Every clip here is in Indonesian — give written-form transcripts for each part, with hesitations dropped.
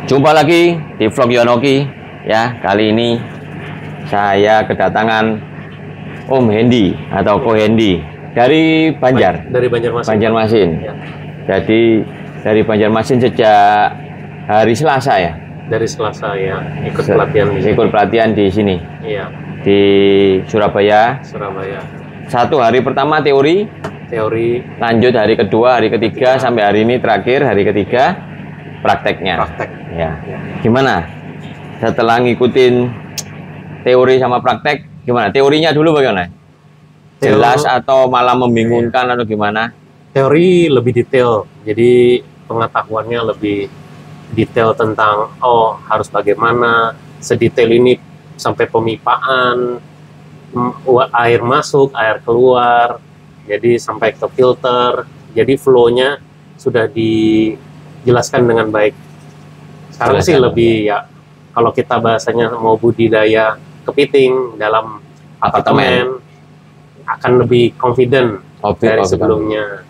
Jumpa lagi di vlog Yonoki ya. Kali ini saya kedatangan Om Hendy atau Ko Hendy dari Banjar. Dari Banjarmasin. Banjarmasin. Ya. Jadi dari Banjarmasin sejak hari Selasa ya. Dari Selasa ya, ikut pelatihan di sini. Ikut pelatihan di sini. Iya. Di Surabaya. Surabaya. Satu hari pertama teori, lanjut hari kedua, hari ketiga, sampai hari ini terakhir hari ketiga prakteknya. Praktek. Ya. Gimana? Setelah ngikutin teori sama praktek, gimana? Teorinya dulu bagaimana? Jelas atau malah membingungkan atau gimana? Teori lebih detail, jadi pengetahuannya lebih detail tentang harus bagaimana, sedetail ini sampai pemipaan, air masuk, air keluar, jadi sampai ke filter, jadi flow-nya sudah dijelaskan dengan baik. Sekarang sih lebih ya, kalau kita bahasanya mau budidaya kepiting dalam apartemen akan lebih confident dari sebelumnya.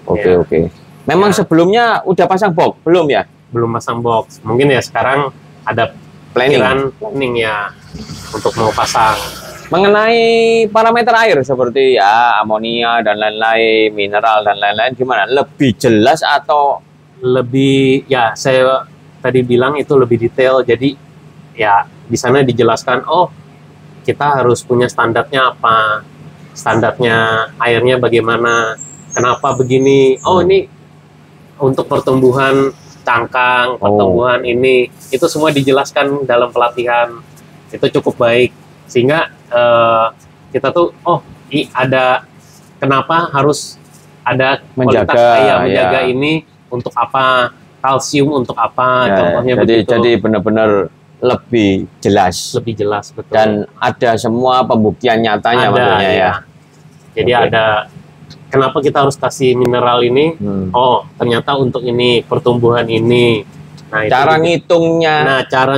Oke. Memang sebelumnya udah pasang box belum ya? Belum pasang box. Mungkin ya sekarang ada planning ya untuk mau pasang. Mengenai parameter air seperti ya amonia dan lain-lain, mineral dan lain-lain, gimana? Lebih jelas atau lebih ya, saya tadi bilang itu lebih detail. Jadi ya di sana dijelaskan, kita harus punya standarnya apa, standarnya airnya bagaimana, kenapa begini, ini untuk pertumbuhan cangkang, pertumbuhan ini, itu semua dijelaskan dalam pelatihan. Itu cukup baik, sehingga kita tuh ada kenapa harus ada menjaga ini untuk apa, kalsium untuk apa, contohnya begitu. Jadi benar-benar lebih jelas, betul. Dan ada semua pembuktian nyatanya maksudnya ya. Jadi ada kenapa kita harus kasih mineral ini, ternyata untuk ini, pertumbuhan ini. Nah, cara ngitungnya, cara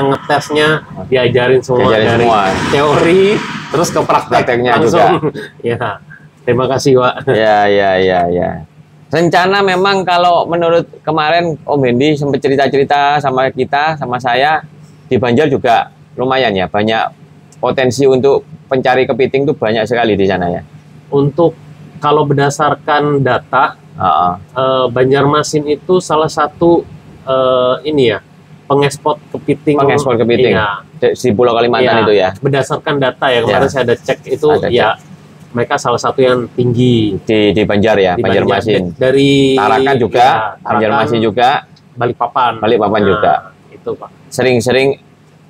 ngetesnya diajarin semua dari teori terus ke prakteknya langsung. Ya, terima kasih Pak. Ya. Rencana memang kalau menurut kemarin Om Hendy sempat cerita-cerita sama kita, sama saya, di Banjar juga lumayan ya, banyak potensi untuk pencari kepiting tuh banyak sekali di sana ya. Untuk kalau berdasarkan data, Banjarmasin itu salah satu pengekspor kepiting. Iya. Di Pulau Kalimantan itu ya. Berdasarkan data ya, kemarin saya ada cek itu mereka salah satu yang tinggi di Banjar ya, di Banjarmasin. Dari Tarakan juga, Banjarmasin juga, Balikpapan juga. Itu Pak. Sering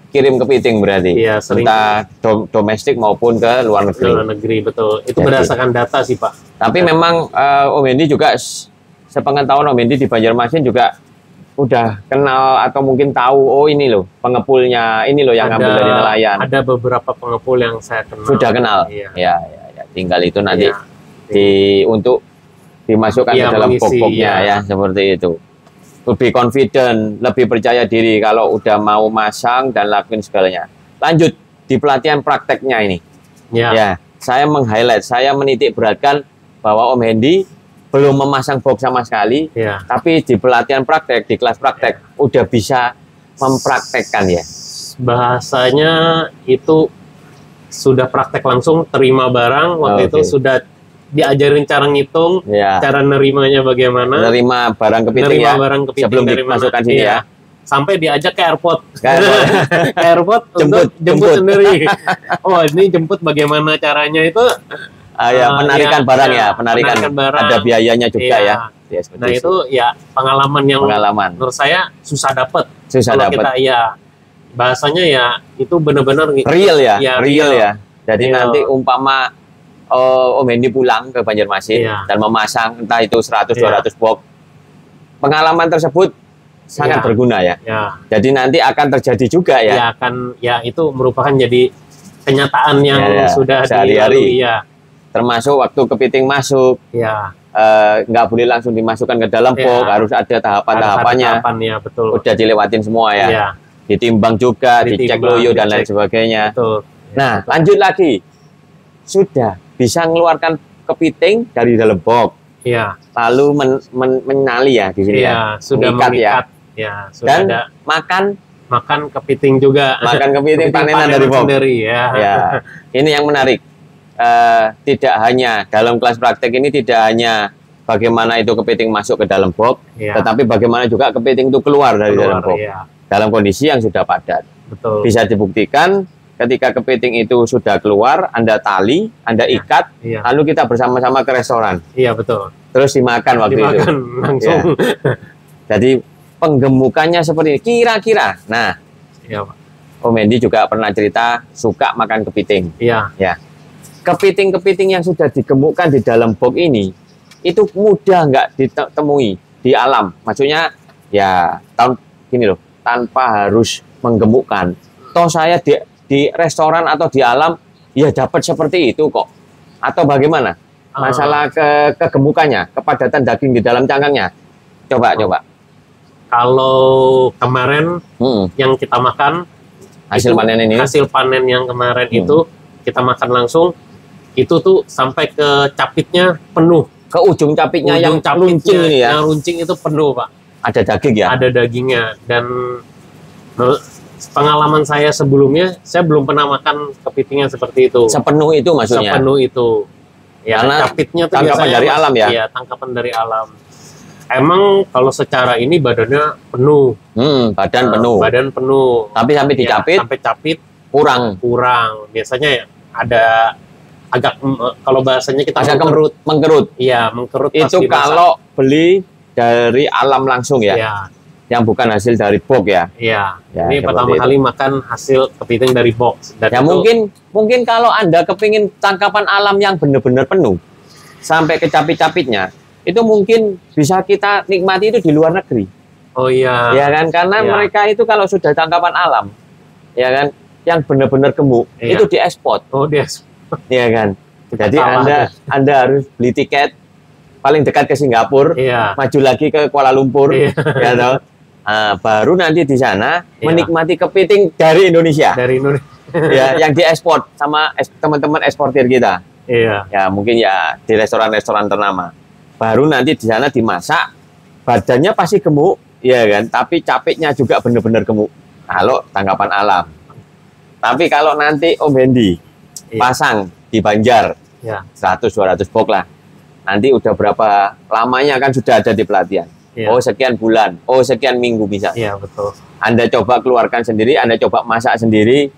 kirim kepiting berarti. Iya, sering. Entah domestik maupun ke luar negeri. Luar negeri, betul. Itu berdasarkan data sih Pak. Tapi memang Om Hendy juga, sepengetahuan Om Hendy di Banjarmasin juga udah kenal atau mungkin tahu, ini loh pengepulnya, ini loh yang ngambil dari nelayan. Ada beberapa pengepul yang saya kenal. Sudah kenal. Ya. Tinggal itu nanti untuk dimasukkan ke dalam box-boxnya ya, seperti itu. Lebih confident, lebih percaya diri kalau udah mau masang dan lakuin segalanya. Lanjut di pelatihan prakteknya ini. Ya, saya meng-highlight, saya menitik beratkan bahwa Om Hendy belum memasang box sama sekali, tapi di pelatihan praktek, di kelas praktek udah bisa mempraktekkan ya. Bahasanya itu sudah praktek langsung, terima barang waktu itu sudah diajarin cara ngitung, cara nerimanya bagaimana, nerima barang kepiting sebelum dimasukkan sini ya. Sampai diajak ke airport, untuk jemput sendiri. Ini jemput bagaimana caranya itu? Penarikan barang ya, penarikan barang. Ada biayanya juga ya. Nah itu ya pengalaman yang menurut saya susah dapat. Kalau kita bahasanya ya itu benar-benar real ya. Jadi nanti umpama Om Hendy pulang ke Banjarmasin dan memasang entah itu 100-200 box, pengalaman tersebut sangat berguna ya. Jadi nanti akan terjadi juga ya. Itu merupakan jadi kenyataan yang sudah sehari-hari. Termasuk waktu kepiting masuk. Nggak boleh langsung dimasukkan ke dalam box, harus ada tahapan-tahapannya. Betul. Udah dilewatin semua ya. Ditimbang juga, dicek loyo dan lain sebagainya. Betul. Nah, lanjut lagi. Sudah bisa mengeluarkan kepiting dari dalam box. Lalu menali ya di sini ya. Sudah mengikat Ya, dan makan kepiting juga. Makan kepiting panenan dari box. Ya. Ya, ini yang menarik. Tidak hanya dalam kelas praktek ini tidak hanya bagaimana itu kepiting masuk ke dalam box, tetapi bagaimana juga kepiting itu keluar dari dalam box dalam kondisi yang sudah padat. Betul. Bisa dibuktikan ketika kepiting itu sudah keluar, Anda tali, Anda ikat, lalu kita bersama-sama ke restoran. Iya, betul. Terus dimakan waktu itu. Langsung. Jadi penggemukannya seperti ini. Kira-kira. Nah, Pak. Om Hendy juga pernah cerita suka makan kepiting. Iya. Ya. Kepiting-kepiting yang sudah digemukkan di dalam box ini itu mudah nggak ditemui di alam. Maksudnya ya gini loh, tanpa harus menggemukkan. Toh saya di restoran atau di alam ya dapat seperti itu kok. Atau bagaimana? Masalah kegemukannya, kepadatan daging di dalam cangkangnya. Coba. Kalau kemarin yang kita makan hasil panen yang kemarin itu kita makan langsung, itu tuh sampai ke capitnya penuh. Ke ujung capitnya yang runcing ini ya? Yang runcing itu penuh, Pak. Ada daging ya? Ada dagingnya. Dan pengalaman saya sebelumnya, saya belum pernah makan kepitingnya seperti itu. Sepenuh itu maksudnya? Sepenuh itu. Ya, karena capitnya tuh tangkapan dari alam ya? Iya, tangkapan dari alam. Emang kalau secara ini badannya penuh. Badan penuh. Badan penuh. Tapi sampai dicapit? Sampai capit kurang. Biasanya ada agak kalau bahasanya kita mengkerut. Iya, mengkerut. Itu kalau beli dari alam langsung ya? Iya. Yang bukan hasil dari box ya? Iya. Ini pertama kali makan hasil kepiting dari box. Dan ya mungkin kalau Anda kepingin tangkapan alam yang benar-benar penuh sampai ke capit-capitnya, itu mungkin bisa kita nikmati itu di luar negeri. Oh iya. Ya kan, karena mereka itu kalau sudah tangkapan alam, ya kan, yang benar-benar gemuk itu diekspor. Oh, diekspor. Ya kan. Jadi Anda harus beli tiket paling dekat ke Singapura, maju lagi ke Kuala Lumpur, ya toh. Baru nanti di sana menikmati kepiting dari Indonesia. Ya, yang diekspor sama teman-teman eksportir kita. Iya. Ya, mungkin ya di restoran-restoran ternama. Baru nanti di sana dimasak, badannya pasti gemuk, ya kan? Tapi capitnya juga benar-benar gemuk. Kalau tangkapan alam. Tapi kalau nanti Om Hendy pasang di Banjar, 100-200 box lah. Nanti udah berapa lamanya kan sudah ada di pelatihan. Oh sekian bulan, oh sekian minggu bisa. Iya betul. Anda coba keluarkan sendiri, Anda coba masak sendiri,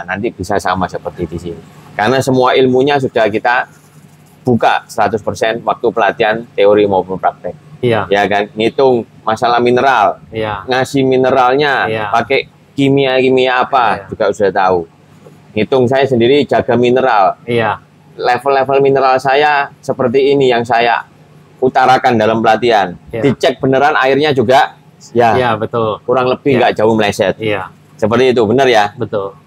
nanti bisa sama seperti di sini. Karena semua ilmunya sudah kita buka 100% waktu pelatihan teori maupun praktek. Iya. Ya kan, ngitung masalah mineral, ngasih mineralnya, pakai kimia apa juga sudah tahu. Ngitung saya sendiri jaga mineral. Iya. Level-level mineral saya seperti ini yang saya utarakan dalam pelatihan. Dicek beneran airnya juga, betul. Kurang lebih nggak jauh meleset. Iya. Seperti itu, benar ya? Betul.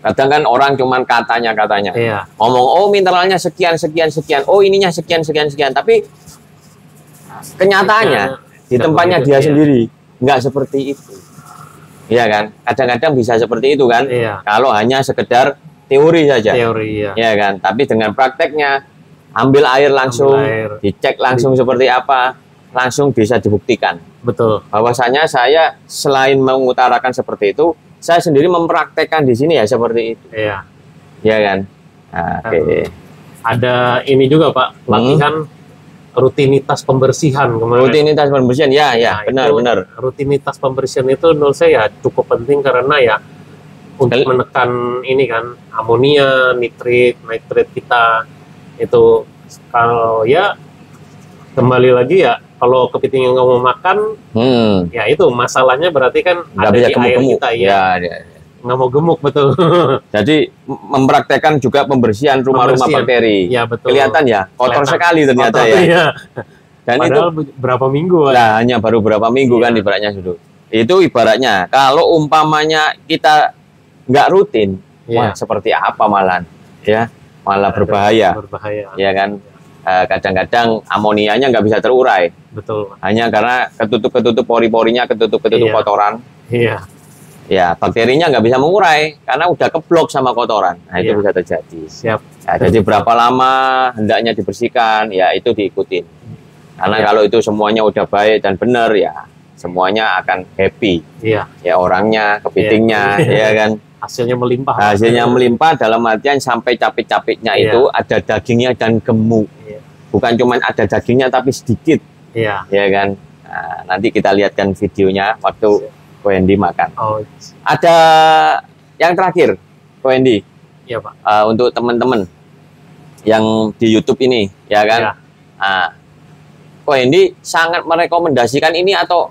Kadang kan orang cuman katanya. Ngomong, oh mineralnya sekian, oh ininya sekian. Tapi kenyataannya di tempatnya dia sendiri nggak seperti itu. Iya kan? Kadang-kadang bisa seperti itu kan? Iya. Kalau hanya sekedar teori saja. Teori, ya kan? Tapi dengan prakteknya, ambil air langsung, dicek langsung seperti apa, langsung bisa dibuktikan. Betul. Bahwasanya saya selain mengutarakan seperti itu, saya sendiri mempraktekkan di sini ya seperti itu. Iya. Iya kan? Oke. Ada ini juga Pak, latihan rutinitas pembersihan kemarin. Rutinitas pembersihan, ya, benar. Rutinitas pembersihan itu menurut saya cukup penting karena ya untuk menekan ini kan amonia, nitrit kita itu. Kalau ya kembali lagi ya kalau kepiting yang nggak mau makan, ya itu masalahnya berarti kan nggak ada bisa di air kita ya. Nggak mau gemuk, betul. Jadi mempraktekkan juga pembersihan rumah-rumah bakteri. Ya, betul. Kelihatan ya, kotor sekali ternyata ya. Iya. Dan padahal itu berapa minggu? Nah, hanya baru berapa minggu kan ibaratnya sudah. Itu ibaratnya kalau umpamanya kita nggak rutin, wah seperti apa malah berbahaya. Ya kan? Kadang-kadang amonianya nggak bisa terurai. Betul. Hanya karena ketutup pori-porinya, ketutup kotoran. Iya. Ya, bakterinya nggak bisa mengurai karena udah keblok sama kotoran. Nah, itu bisa terjadi. Siap. Ya, jadi berapa lama hendaknya dibersihkan, ya itu diikutin. Karena kalau itu semuanya udah baik dan benar, ya semuanya akan happy. Iya. Ya orangnya, kepitingnya, Iya. ya kan. Hasilnya melimpah. Hasilnya melimpah dalam artian sampai capek-capeknya Iya. itu ada dagingnya dan gemuk. Iya. Bukan cuma ada dagingnya tapi sedikit, Iya. ya kan. Nah, nanti kita lihatkan videonya waktu Ko Hendy makan. Oh, Ada yang terakhir, Ko Hendy, iya Pak. untuk teman-teman yang di YouTube ini, ya kan. Iya. Nah, Ko Hendy sangat merekomendasikan ini atau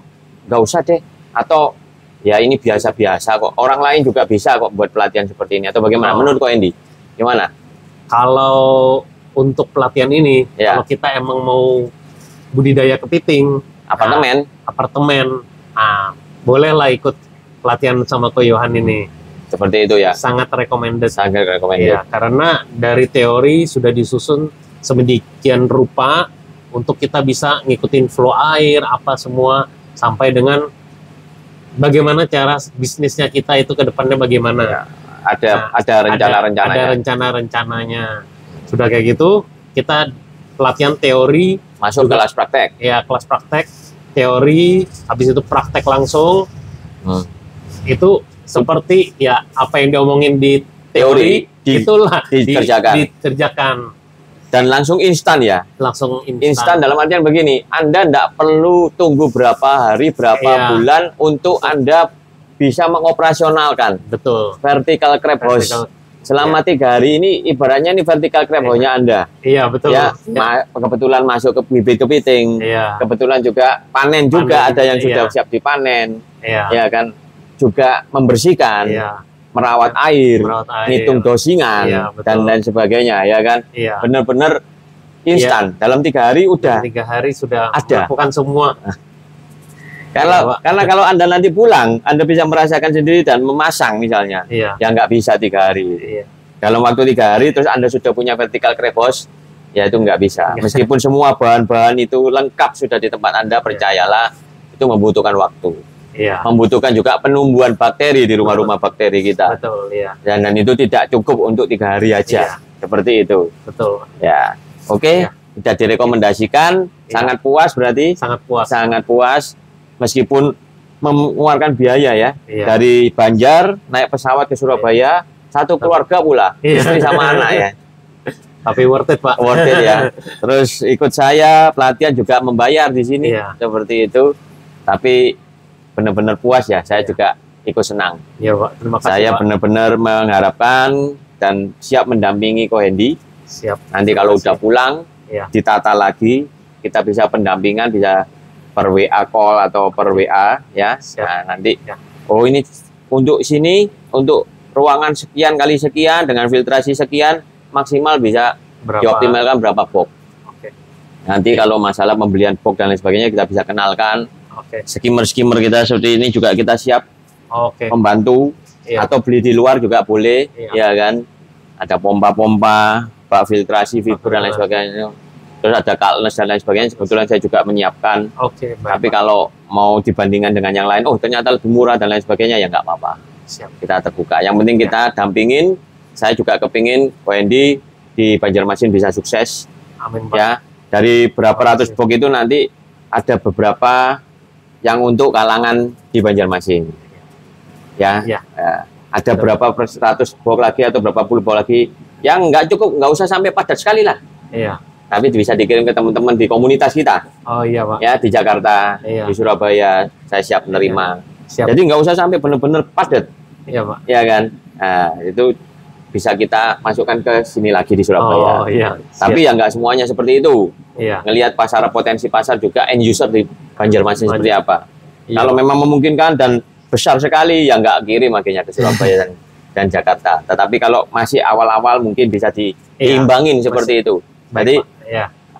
nggak usah deh, atau ya ini biasa-biasa kok. Orang lain juga bisa kok buat pelatihan seperti ini, atau bagaimana? Oh. Menurut Ko Hendy, gimana? Kalau untuk pelatihan ini, Ya. kalau kita emang mau budidaya kepiting, apartemen, nah, bolehlah ikut pelatihan sama Ko Yohan ini. Seperti itu ya. Sangat recommended. Sangat recommended. Ya, karena dari teori sudah disusun sedemikian rupa untuk kita bisa ngikutin flow air, apa semua, sampai dengan bagaimana cara bisnisnya kita itu ke depannya bagaimana. Ya. Ada rencana-rencananya. Ada rencana-rencananya. Sudah kayak gitu, kita pelatihan teori, Masuk juga, kelas praktek. ya kelas praktek, teori, habis itu praktek langsung. Itu seperti ya apa yang diomongin di teori itulah dikerjakan. Dan langsung instan ya. Langsung Instan dalam artian begini, Anda tidak perlu tunggu berapa hari, berapa bulan untuk Anda bisa mengoperasionalkan. Betul. Vertical crab house. Selama 3 hari ini ibaratnya ini vertical crab house-nya Anda. Iya, betul. Ya, kebetulan masuk ke bibit kepiting. Iya. Kebetulan juga panen juga ada yang sudah siap dipanen. Iya. Ya kan? Juga membersihkan. Iya. Merawat air, ngitung dosingan, dan lain sebagainya, ya kan? Iya. Benar-benar instan. Dalam 3 hari udah. 3 hari sudah ada. Melakukan semua. Karena kalau Anda nanti pulang, Anda bisa merasakan sendiri dan memasang misalnya. Iya. Ya nggak bisa 3 hari. Iya. Dalam waktu 3 hari, terus Anda sudah punya vertical crab house, ya itu nggak bisa. Meskipun semua bahan-bahan itu lengkap sudah di tempat Anda, percayalah, itu membutuhkan waktu. Iya. Membutuhkan juga penumbuhan bakteri di rumah-rumah bakteri kita. Betul, iya. Dan itu tidak cukup untuk 3 hari aja. Seperti itu. Betul. Ya, oke. Sudah direkomendasikan. Sangat puas berarti. Sangat puas. Sangat puas. Meskipun mengeluarkan biaya ya. Iya. Dari Banjar naik pesawat ke Surabaya, satu keluarga pula, istri sama anak ya. Tapi worth it Pak. Worth it ya. Terus ikut saya pelatihan juga membayar di sini. Seperti itu. Tapi benar-benar puas ya, saya juga ikut senang. Iya Pak, terima kasih. Saya Pak. benar-benar mengharapkan dan siap mendampingi Ko Hendy. Siap. Nanti kalau udah pulang, ditata lagi, kita bisa pendampingan, bisa per WA call atau per WA ya. Nah, nanti oh ini untuk sini, untuk ruangan sekian kali sekian dengan filtrasi sekian, maksimal bisa dioptimalkan berapa box. Nanti kalau masalah pembelian box dan lain sebagainya kita bisa kenalkan. Skimmer-skimmer kita seperti ini juga kita siap membantu. Atau beli di luar juga boleh, ya kan. Ada pompa-pompa, bak filtrasi, fiber dan lain sebagainya. Terus ada kalnes dan lain sebagainya. Kebetulan saya juga menyiapkan. Tapi kalau mau dibandingkan dengan yang lain, oh ternyata lebih murah dan lain sebagainya, ya nggak apa-apa. Kita terbuka. Yang penting kita dampingin. Saya juga kepingin Ko Hendy di Banjarmasin bisa sukses. Amin Pak. Ya, dari berapa ratus box itu nanti ada beberapa yang untuk kalangan di Banjarmasin. Ya, ada berapa ratus box lagi atau berapa puluh box lagi yang nggak cukup, nggak usah sampai padat sekali lah. Iya. Tapi bisa dikirim ke teman-teman di komunitas kita. Oh iya Pak. Ya, di Jakarta, di Surabaya, saya siap menerima. Siap. Jadi nggak usah sampai benar-benar padat. Iya Pak. Ya kan. Nah, itu bisa kita masukkan ke sini lagi di Surabaya. Oh iya. Tapi ya nggak semuanya seperti itu. Iya. Ngelihat pasar, potensi pasar juga end user di Banjarmasin seperti apa. Iya. Kalau memang memungkinkan dan besar sekali, ya nggak kirim akhirnya ke Surabaya dan Jakarta. Tetapi kalau masih awal-awal mungkin bisa diimbangin seperti itu. Jadi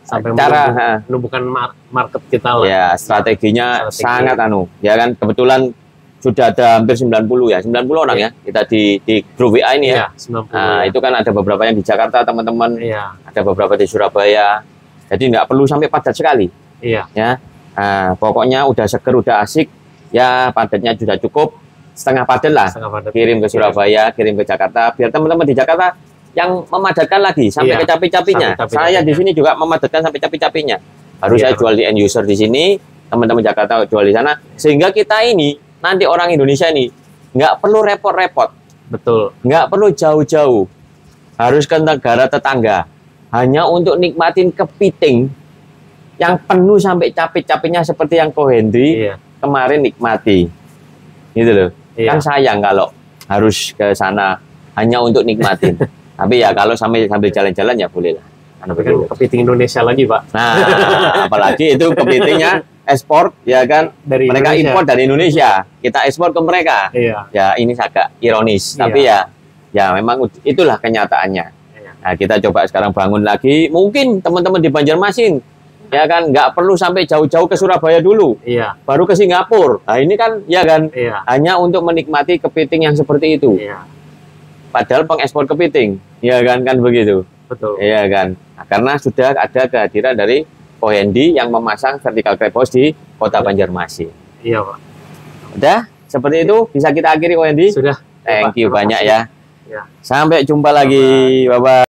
sampai cara menumbuhkan market kita lah. Ya, strateginya sangat ya kan. Kebetulan sudah ada hampir 90 ya, 90 orang ya kita di grup WA ini ya. 90, nah, itu kan ada beberapa yang di Jakarta teman-teman, ada beberapa di Surabaya. Jadi nggak perlu sampai padat sekali. Iya. Ya, nah, pokoknya udah seger, udah asik, ya padatnya sudah cukup, setengah padat lah. Kirim ke Surabaya, kirim ke Jakarta, biar teman-teman di Jakarta yang memadatkan lagi sampai ke capek-capeknya. Saya di sini juga memadatkan sampai capek-capeknya. Baru saya jual di end user di sini. teman-teman Jakarta jual di sana, sehingga kita ini nanti orang Indonesia ini nggak perlu repot-repot, betul, nggak perlu jauh-jauh harus ke negara tetangga hanya untuk nikmatin kepiting yang penuh sampai capek-capeknya seperti yang Ko Hendri kemarin nikmati, gitu loh. Kan sayang kalau harus ke sana hanya untuk nikmatin. Tapi ya kalau sambil jalan-jalan ya boleh lah. Tapi kan kepiting Indonesia lagi, Pak. Nah, apalagi itu kepitingnya ekspor, ya kan? Dari mereka Indonesia. Impor dari Indonesia, kita ekspor ke mereka. Iya. Ya ini agak ironis, tapi ya memang itulah kenyataannya. Iya. Nah, kita coba sekarang bangun lagi. Mungkin teman-teman di Banjarmasin, ya kan, nggak perlu sampai jauh-jauh ke Surabaya dulu. Iya. Baru ke Singapura. Nah, ini kan, ya kan, hanya untuk menikmati kepiting yang seperti itu. Iya. Padahal pengekspor kepiting, ya kan begitu. Betul. Iya kan. Nah, karena sudah ada kehadiran dari Ko Hendri yang memasang vertical crab house di Kota Banjarmasin. Iya, Pak. Udah, seperti itu bisa kita akhiri, Ko Hendri. Sudah. Thank you banyak ya. Ya. Sampai jumpa lagi. Bye-bye.